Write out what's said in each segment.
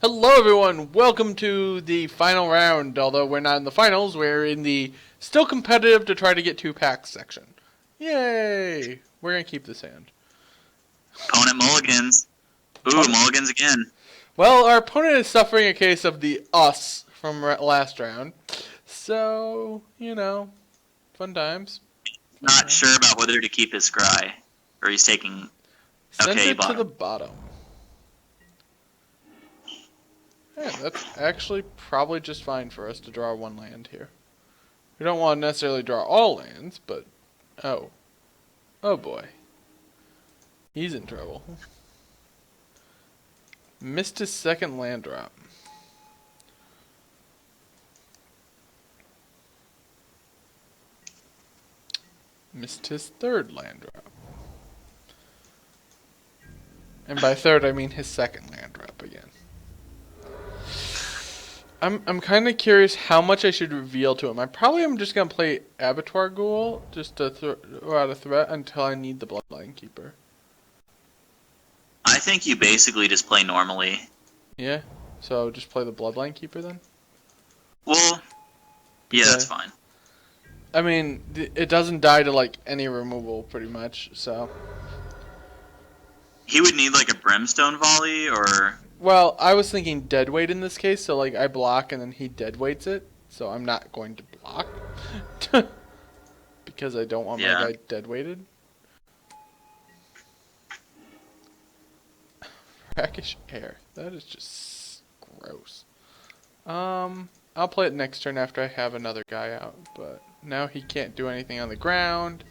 Hello everyone, welcome to the final round. Although we're not in the finals, we're in the still competitive to try to get 2 packs section. Yay! We're going to keep this hand. Opponent mulligans. Ooh, mulligans again. Well, our opponent is suffering a case of the us from last round. So, fun times. Not sure about whether to keep his scry. Or he's taking... Send Okay, it to the bottom. bottom. Yeah, that's actually probably just fine for us to draw 1 land here. We don't want to necessarily draw all lands, but... Oh. Oh boy. He's in trouble. Missed his second land drop. Missed his third land drop. And by third, I mean his second land drop again. I'm kind of curious how much I should reveal to him. I probably am just going to play Abattoir Ghoul just to throw out a threat until I need the Bloodline Keeper. I think you basically just play normally. Yeah? So just play the Bloodline Keeper then? Well, yeah, that's fine. I mean, it doesn't die to, like, any removal, pretty much, so... He would need, like, a Brimstone Volley, or... Well, I was thinking Deadweight in this case, so, like, I block and then he Deadweights it, so I'm not going to block. Because I don't want my guy Deadweighted. Brackish Air. That is just gross. I'll play it next turn after I have another guy out, but now he can't do anything on the ground.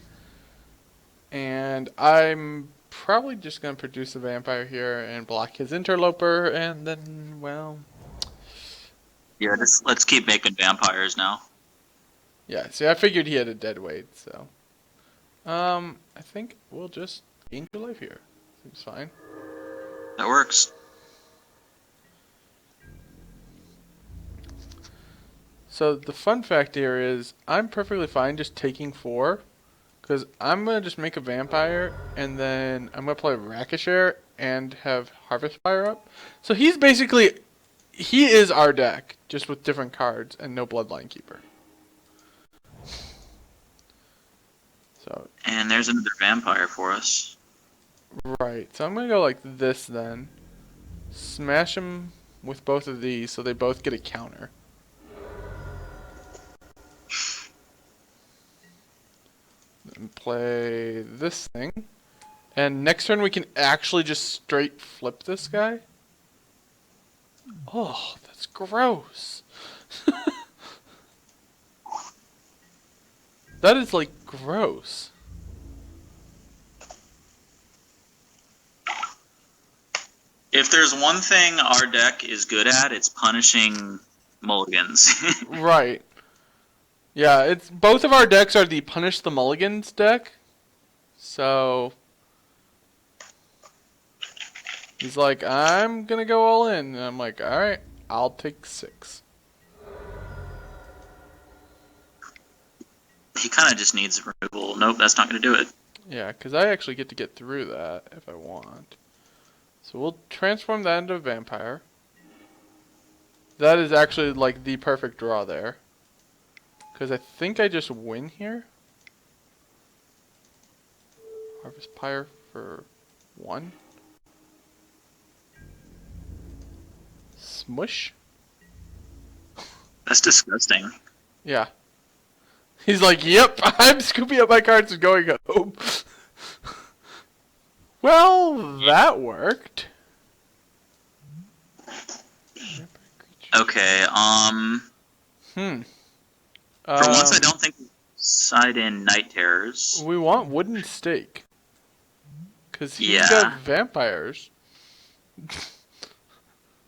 And I'm probably just going to produce a vampire here and block his interloper, and then, well... Yeah, let's keep making vampires now. Yeah, see, I figured he had a deadweight, so... I think we'll just gain 2 life here. Seems fine. That works. So the fun fact here is I'm perfectly fine just taking 4, because I'm going to just make a vampire, and then I'm going to play Rakashare and have Harvest Fire up. So he's basically, he is our deck, just with different cards and no Bloodline Keeper. So. And there's another vampire for us. Right, so I'm going to go like this then. Smash them with both of these so they both get a counter. Then play this thing. And next turn we can actually just straight flip this guy. Oh, that's gross. That is like gross. If there's one thing our deck is good at, it's punishing mulligans. Right. Yeah, it's both of our decks are the Punish the Mulligans deck. So he's like, I'm gonna go all in. And I'm like, alright, I'll take 6. He kind of just needs removal. Nope, that's not going to do it. Yeah, because I actually get to get through that if I want. So we'll transform that into a vampire. That is actually like the perfect draw there. Because I think I just win here. Harvest Pyre for 1. Smush? That's disgusting. Yeah. He's like, yep, I'm scooping up my cards and going home. Well, that worked. Okay, For once, I don't think we side in Night Terrors. We want Wooden Stake. Because he's got vampires.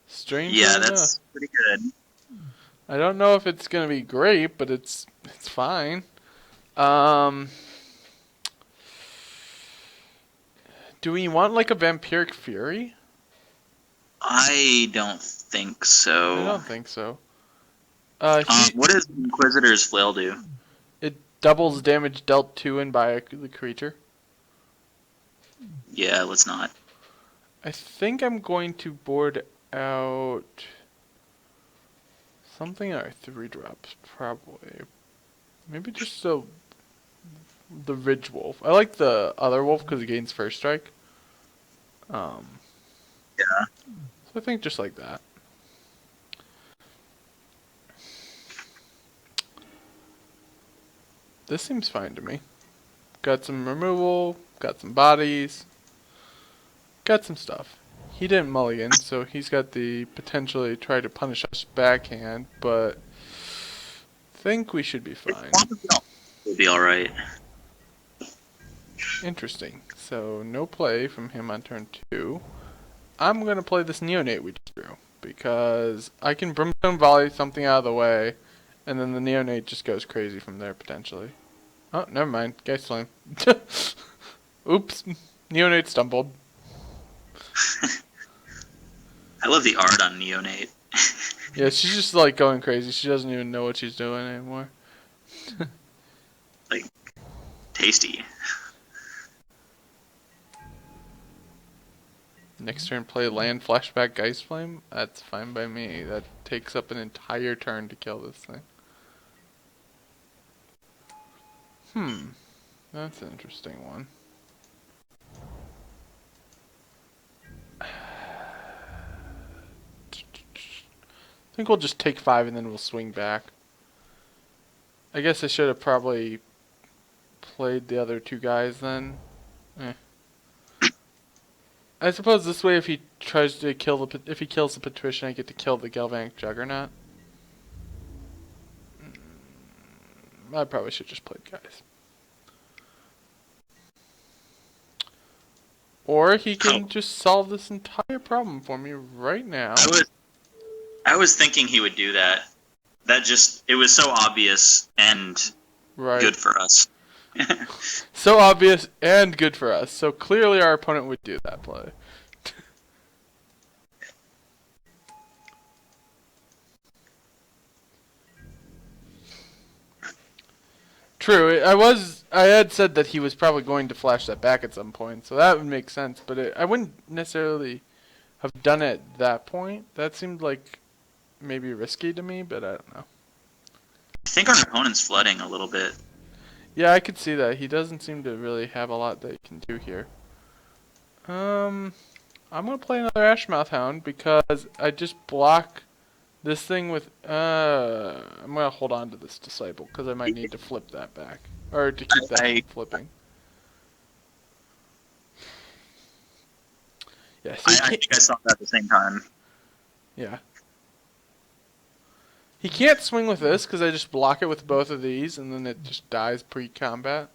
Strangely enough. That's pretty good. I don't know if it's going to be great, but it's fine. Do we want like a Vampiric Fury? I don't think so. I don't think so. What does Inquisitor's Flail do? It doubles damage dealt to and by the creature. Yeah, let's not. I think I'm going to board out Something or 3 drops, probably. Maybe just the Ridge Wolf. I like the other wolf because it gains first strike. Yeah. So I think just like that. This seems fine to me. Got some removal, got some bodies, got some stuff. He didn't mulligan, so he's got the potentially try to punish us backhand, but think we should be fine. We'll be alright. Interesting. So no play from him on turn 2. I'm going to play this Neonate we just drew, because I can Brimstone Volley something out of the way, and then the Neonate just goes crazy from there, potentially. Oh, never mind. Geist Flame. Oops. Neonate stumbled. I love the art on Neonate. Yeah, she's just like going crazy. She doesn't even know what she's doing anymore. Like, tasty. Next turn, play land, flashback, Geist Flame. That's fine by me. That takes up an entire turn to kill this thing. That's an interesting one. I think we'll just take 5 and then we'll swing back. I guess I should have probably played the other 2 guys then. I suppose this way, if he tries to kill if he kills the Patrician, I get to kill the Galvanic Juggernaut. I probably should just play guys. Or he can just solve this entire problem for me right now. I was thinking he would do that. It was so obvious and good for us. So obvious and good for us. So clearly our opponent would do that play. True. I had said that he was probably going to flash that back at some point, so that would make sense. But I wouldn't necessarily have done it at that point. That seemed like maybe risky to me, but I don't know. I think our opponent's flooding a little bit. Yeah, I could see that. He doesn't seem to really have a lot that he can do here. I'm gonna play another Ashmouth Hound because I just block this thing with. I'm gonna hold on to this Disciple because I might need to flip that back or to keep that from flipping. Yeah, so I think I saw that at the same time. Yeah. He can't swing with this because I just block it with both of these, and then it just dies pre-combat.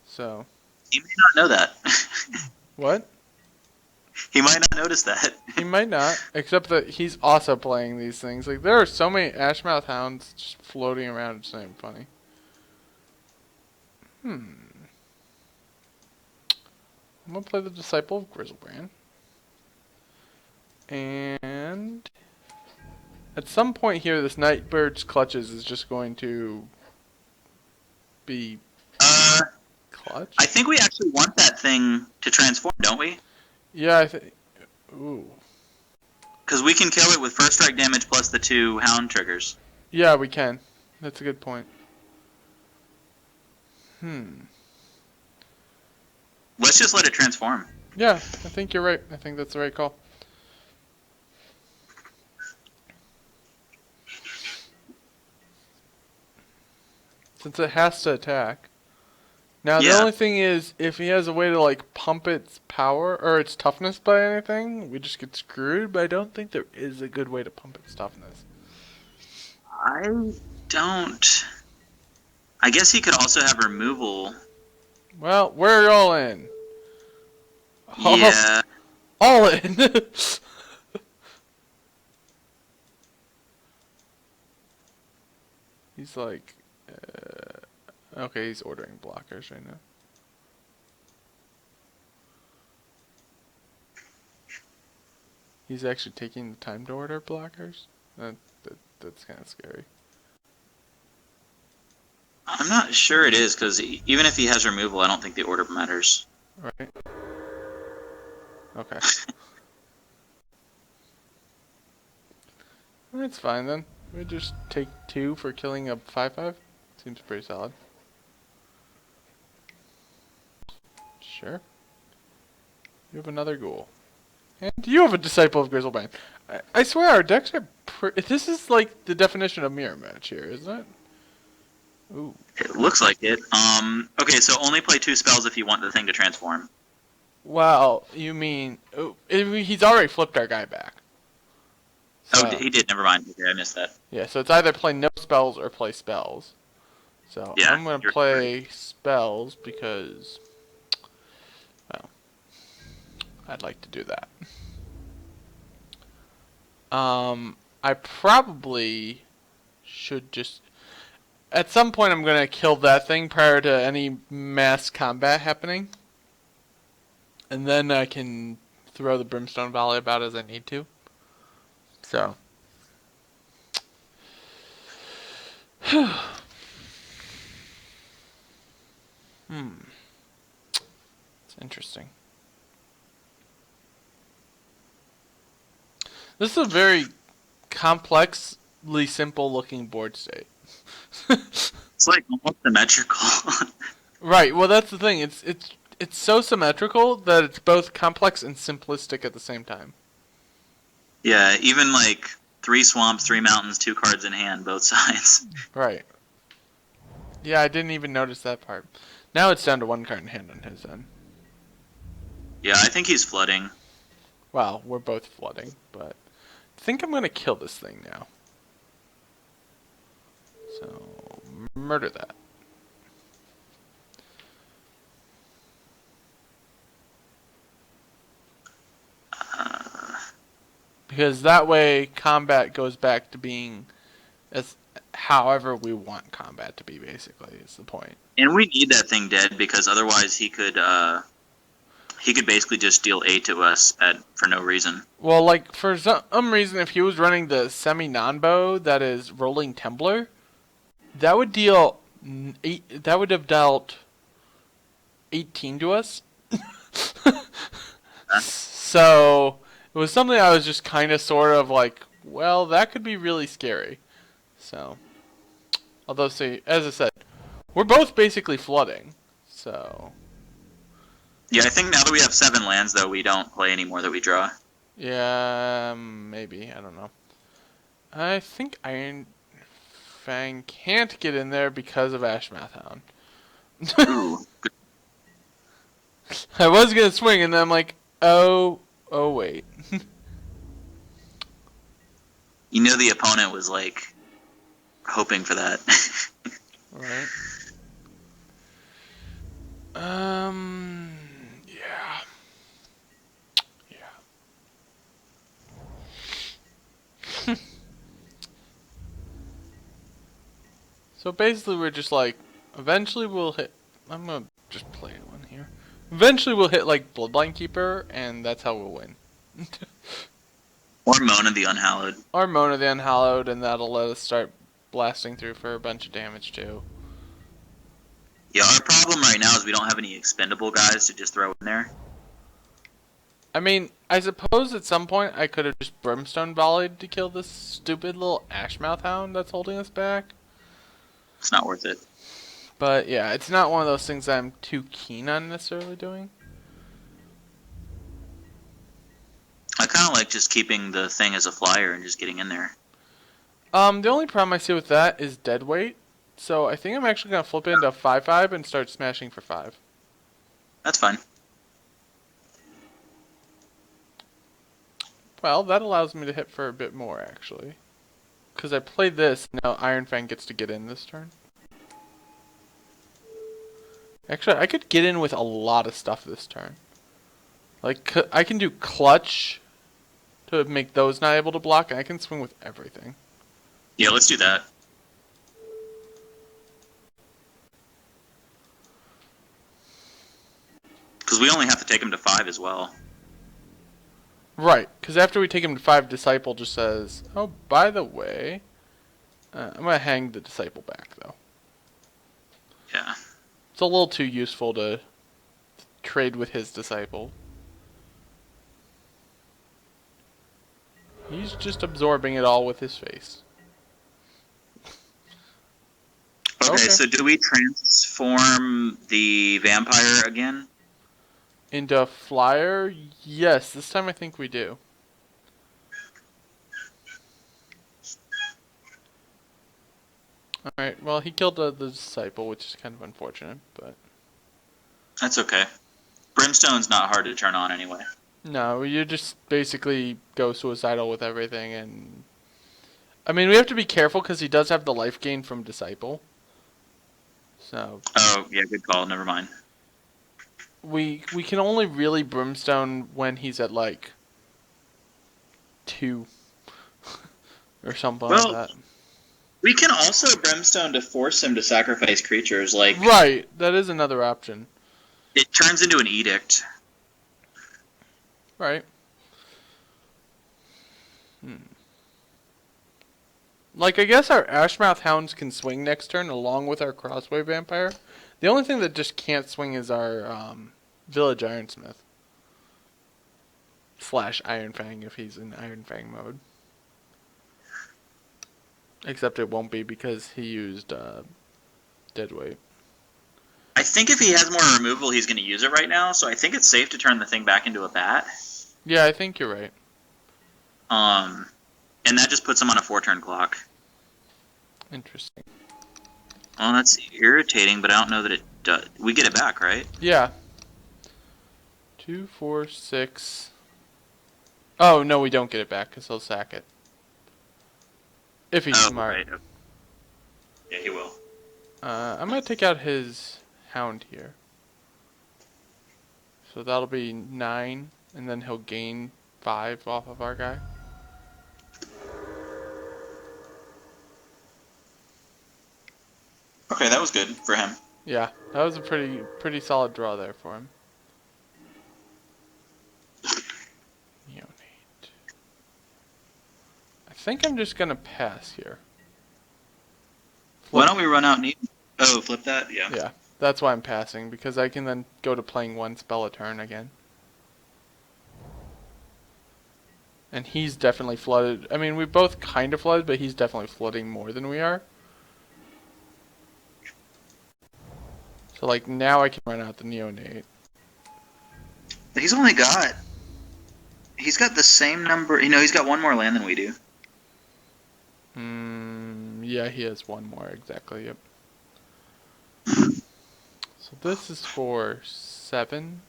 So. He may not know that. What? He might not notice that. He might not, except that he's also playing these things. Like, there are so many Ashmouth Hounds just floating around, it's not even funny. I'm gonna play the Disciple of Grizzlebrand. And at some point here, this Nightbird's Clutches is just going to be clutch. I think we actually want that thing to transform, don't we? Yeah, I think. Ooh. Because we can kill it with first strike damage plus the 2 hound triggers. Yeah, we can. That's a good point. Let's just let it transform. Yeah, I think you're right. I think that's the right call. Since it has to attack. Now, the only thing is, if he has a way to, like, pump its power, or its toughness by anything, we just get screwed, but I don't think there is a good way to pump its toughness. I guess he could also have removal. Well, we're all in. Yeah. All in! He's like... okay, he's ordering blockers right now. He's actually taking the time to order blockers? That's kind of scary. I'm not sure it is, because even if he has removal, I don't think the order matters. Right. Okay. That's fine then. We just take 2 for killing a 5/5. Seems pretty solid. Sure. You have another ghoul. And you have a Disciple of Grizzlebane. I swear our decks are this is like the definition of mirror match here, isn't it? Ooh. It looks like it. Okay, so only play 2 spells if you want the thing to transform. Wow, you mean... Oh, he's already flipped our guy back. So, oh, he did. Never mind. Okay, I missed that. Yeah, so it's either play no spells or play spells. So yeah, I'm going to play spells because... Well, I'd like to do that. I probably should just... At some point I'm going to kill that thing prior to any mass combat happening. And then I can throw the Brimstone Volley about as I need to. So. It's interesting. This is a very complexly simple looking board state. It's like almost symmetrical. Right, well that's the thing. It's so symmetrical that it's both complex and simplistic at the same time. Yeah, even like 3 swamps, 3 mountains, 2 cards in hand, both sides. Right. Yeah, I didn't even notice that part. Now it's down to 1 card in hand on his end. Yeah, I think he's flooding. Well, we're both flooding, but I think I'm gonna kill this thing now. So, murder that. Because that way combat goes back to being as however we want combat to be, basically, is the point. And we need that thing dead because otherwise he could basically just deal 8 to us for no reason. Well, like, for some reason, if he was running the semi-non-bow that is rolling Templar, that would deal 8, that would have dealt 18 to us. Huh? So it was something I was just kind of sort of like, well, that could be really scary. So, although, see, as I said, we're both basically flooding. So. Yeah, I think now that we have 7 lands, though, we don't play any more that we draw. Yeah, maybe. I don't know. I think Iron Fang can't get in there because of Ashmouth Hound. Ooh. I was gonna swing, and then I'm like, oh wait. You know the opponent was, like, hoping for that. Right. Yeah. Yeah. So basically we're just like, eventually we'll hit, I'm gonna just play one here. Eventually we'll hit like Bloodline Keeper, and that's how we'll win. Or Mona the Unhallowed. Or Mona the Unhallowed, and that'll let us start blasting through for a bunch of damage too. Yeah, our problem right now is we don't have any expendable guys to just throw in there. I mean, I suppose at some point I could have just Brimstone Volleyed to kill this stupid little Ashmouth Hound that's holding us back. It's not worth it. But yeah, it's not one of those things I'm too keen on necessarily doing. I kind of like just keeping the thing as a flyer and just getting in there. The only problem I see with that is dead weight. So I think I'm actually going to flip it into 5/5 and start smashing for 5. That's fine. Well, that allows me to hit for a bit more, actually. Because I played this, now Iron Fang gets to get in this turn. Actually, I could get in with a lot of stuff this turn. Like, I can do Clutch to make those not able to block, and I can swing with everything. Yeah, let's do that. Because we only have to take him to 5 as well. Right, because after we take him to 5, Disciple just says, oh, by the way, I'm going to hang the Disciple back, though. Yeah. It's a little too useful to trade with his Disciple. He's just absorbing it all with his face. Okay, so do we transform the vampire again? Into a flyer? Yes, this time I think we do. Alright, well, he killed the disciple, which is kind of unfortunate, but... That's okay. Brimstone's not hard to turn on anyway. No, you just basically go suicidal with everything, and... I mean, we have to be careful, because he does have the life gain from disciple. So... Oh, yeah, good call. Never mind. We can only really brimstone when he's at, like... 2. Or something like that. We can also brimstone to force him to sacrifice creatures, like... Right, that is another option. It turns into an edict. Right. Like, I guess our Ashmouth Hounds can swing next turn along with our Crossway Vampire. The only thing that just can't swing is our Village Ironsmith. / Ironfang if he's in Ironfang mode. Except it won't be because he used Deadweight. I think if he has more removal, he's going to use it right now, so I think it's safe to turn the thing back into a bat. Yeah, I think you're right. And that just puts him on a 4-turn clock. Interesting. Well, that's irritating, but I don't know that it does. We get it back, right? Yeah. 2, 4, 6. Oh, no, we don't get it back because he'll sack it. If he's smart. Right. Yeah, he will. I'm going to take out his Hound here. So that'll be 9, and then he'll gain 5 off of our guy. Okay, that was good for him. Yeah, that was a pretty solid draw there for him. Neonate. I think I'm just gonna pass here. Why don't we run out and flip that? Yeah. Yeah, that's why I'm passing, because I can then go to playing 1 spell a turn again. And he's definitely flooded. I mean, we both kind of flooded, but he's definitely flooding more than we are. So, like, now I can run out the Neonate. He's got the same number. He's got 1 more land than we do. Yeah, he has 1 more, exactly, yep. So this is for 7.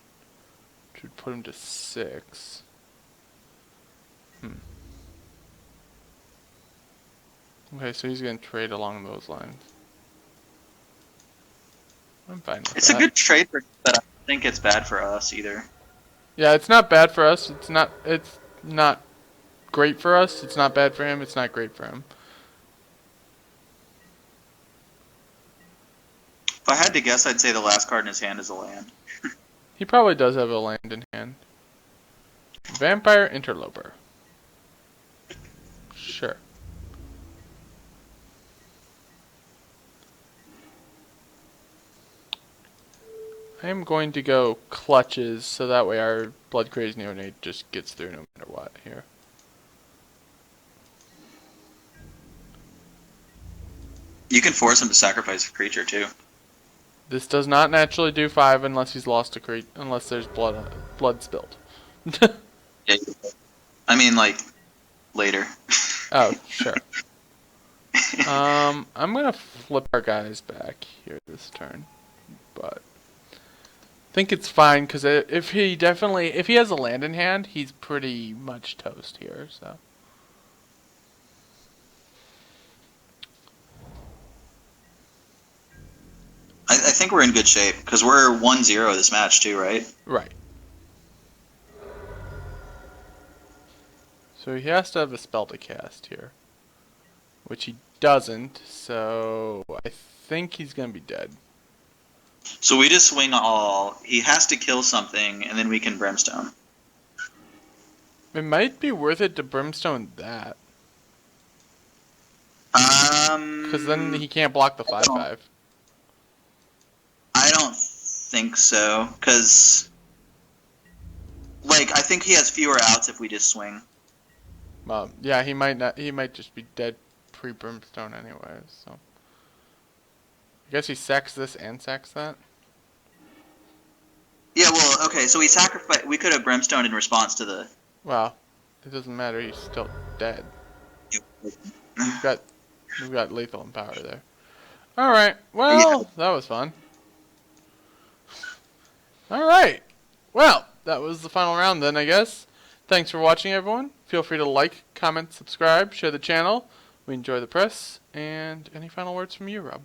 Which would put him to 6. Okay, so he's going to trade along those lines. I'm fine with It's that. a good trade, but I don't think it's bad for us either. Yeah, it's not bad for us. It's not great for us. It's not bad for him. It's not great for him. If I had to guess, I'd say the last card in his hand is a land. He probably does have a land in hand. Vampire Interloper. Sure. I am going to go Clutches, so that way our Blood Crazed Neonate just gets through no matter what here. You can force him to sacrifice a creature too. This does not naturally do 5 unless he's lost a creature, unless there's blood spilled. Yeah, I mean, like, later. Oh, sure. I'm gonna flip our guys back here this turn, but I think it's fine because if he has a land in hand, he's pretty much toast here. So I think we're in good shape because we're 1-0 this match too, right? right. So he has to have a spell to cast here, which he doesn't. So I think he's gonna be dead. So we just swing all. He has to kill something, and then we can brimstone. It might be worth it to brimstone that. Because then he can't block the 5/5. I don't think so, because, like, I think he has fewer outs if we just swing. Yeah, he might not. He might just be dead pre-brimstone anyways. So I guess he sacks this and sacks that. Yeah, well, okay, so we sacrificed. We could have brimstone in response to the. Well, it doesn't matter. He's still dead. We've got lethal and power there. All right. Yeah. Well, that was fun. All right. Well, that was the final round then, I guess. Thanks for watching, everyone. Feel free to like, comment, subscribe, share the channel. We enjoy the press. And any final words from you, Rob?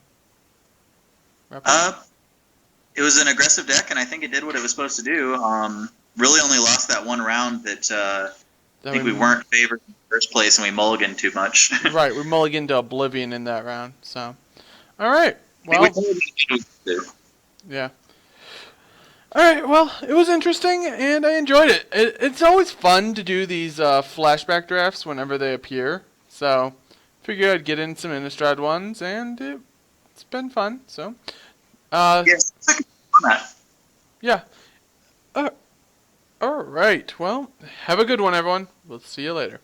It was an aggressive deck, and I think it did what it was supposed to do. Really only lost that one round that I think we weren't favored in the first place, and we mulliganed too much. Right, we mulliganed to Oblivion in that round. So, all right. Well, yeah. All right. Well, it was interesting, and I enjoyed it. It's always fun to do these flashback drafts whenever they appear. So, figured I'd get in some Innistrad ones, and it's been fun. So, yes. Yeah. All right. Well, have a good one, everyone. We'll see you later.